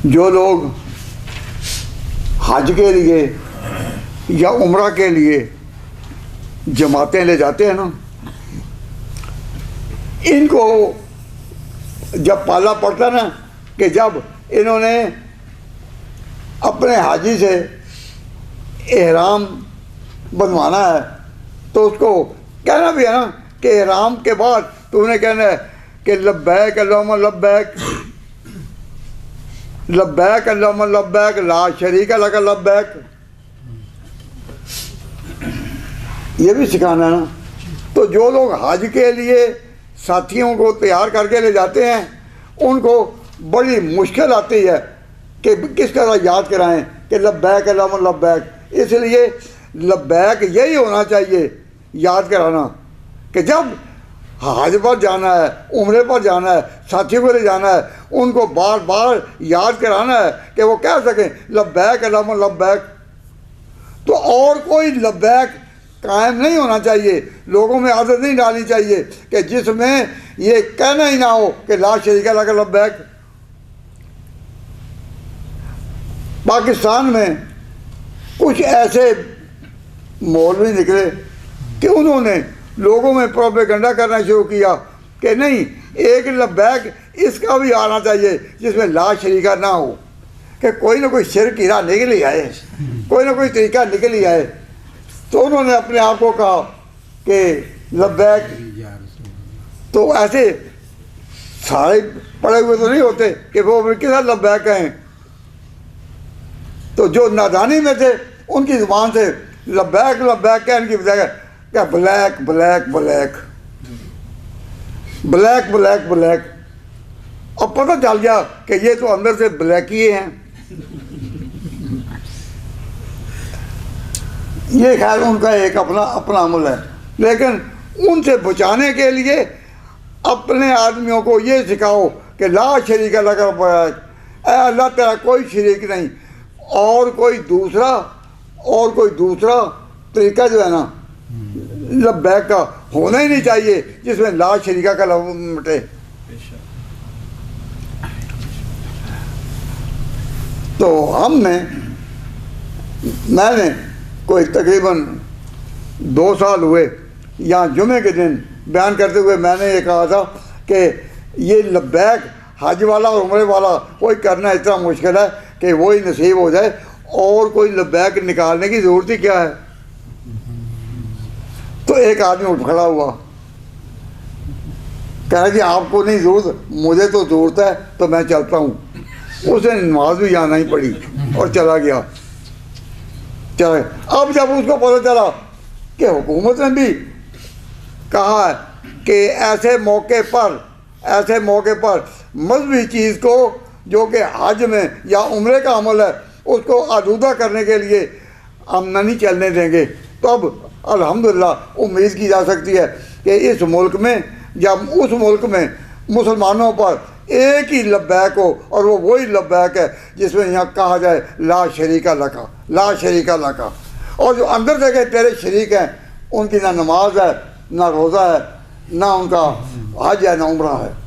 जो लोग हज के लिए या उम्रा के लिए जमातें ले जाते हैं ना, इनको जब पाला पड़ता ना कि जब इन्होंने अपने हाजी से एहराम बनवाना है तो उसको कहना भी है ना कि एहराम के बाद तूने कहना है कि लब्बैक अल्लाहुम्मा लब्बैक, लब्बैक अल्लाहुम्मा लब्बैक, ला शरीका लक लब्बैक, ये भी सिखाना है ना। तो जो लोग हज के लिए साथियों को तैयार करके ले जाते हैं उनको बड़ी मुश्किल आती है कि किस तरह याद कराएं कि लब्बैक अल्लाहुम्मा लब्बैक। इसलिए लब्बैक यही होना चाहिए याद कराना कि जब हज पर जाना है, उम्रे पर जाना है, साथियों को ले जाना है, उनको बार बार याद कराना है कि वो कह सकें लब्बैक अल्लाहुम्मा लब्बैक। तो और कोई लब्बैक कायम नहीं होना चाहिए, लोगों में आदत नहीं डालनी चाहिए कि जिसमें ये कहना ही ना हो कि ला शरीका लक लब्बैक। पाकिस्तान में कुछ ऐसे मौलवी निकले कि उन्होंने लोगों में प्रोपेगेंडा करना शुरू किया कि नहीं, एक लब्बैक इसका भी आना चाहिए जिसमें ला शरीका ना हो, कि कोई ना कोई शिर्क की राह निकल ही आए, कोई ना कोई तरीका निकल ही आए। तो उन्होंने अपने आप को कहा कि लब्बैक। तो ऐसे सारे पढ़े हुए तो नहीं होते कि वो किस लब्बैक कहें। तो जो नादानी में थे उनकी ज़ुबान से लब्बैक लब्बैक कहने की बजाय क्या black black black, black black black. अब पता चल गया कि ये तो अंदर से ब्लैक ही हैं। ये खैर उनका एक अपना अपना अमल है, लेकिन उनसे बचाने के लिए अपने आदमियों को ये सिखाओ कि ला शरीका लक लब्बैक, अल्लाह तेरा कोई शरीक नहीं। और कोई दूसरा तरीका जो है ना लब्बैक का होना ही नहीं चाहिए जिसमें ला शरीका का लफ्ज़ मिटे। तो मैंने कोई तकरीबन 2 साल हुए यहाँ जुमे के दिन बयान करते हुए मैंने ये कहा था कि ये लब्बैक हज वाला और उम्रे वाला कोई करना इतना मुश्किल है कि वही नसीब हो जाए, और कोई लब्बैक निकालने की ज़रूरत ही क्या है। तो एक आदमी उठ खड़ा हुआ, कह रहा कि आपको नहीं ज़रूरत, मुझे तो ज़रूरत है, तो मैं चलता हूँ। उसने नमाज भी जाना ही पड़ी और चला गया। चले अब जब उसको पता चला कि हुकूमत ने भी कहा है कि ऐसे मौके पर मजहबी चीज़ को जो कि हज में या उम्रे का अमल है उसको आलूदा करने के लिए हम नहीं चलने देंगे, तो अब अल्हम्दुलिल्लाह उम्मीद की जा सकती है कि इस मुल्क में या उस मुल्क में मुसलमानों पर एक ही लब्बैक हो, और वो वही लब्बैक है जिसमें यहाँ कहा जाए ला शरीका लका, ला शरीका लका। और जो अंदर से तेरे शरीक हैं उनकी ना नमाज है, ना रोज़ा है, ना उनका हज है, ना उम्रा है।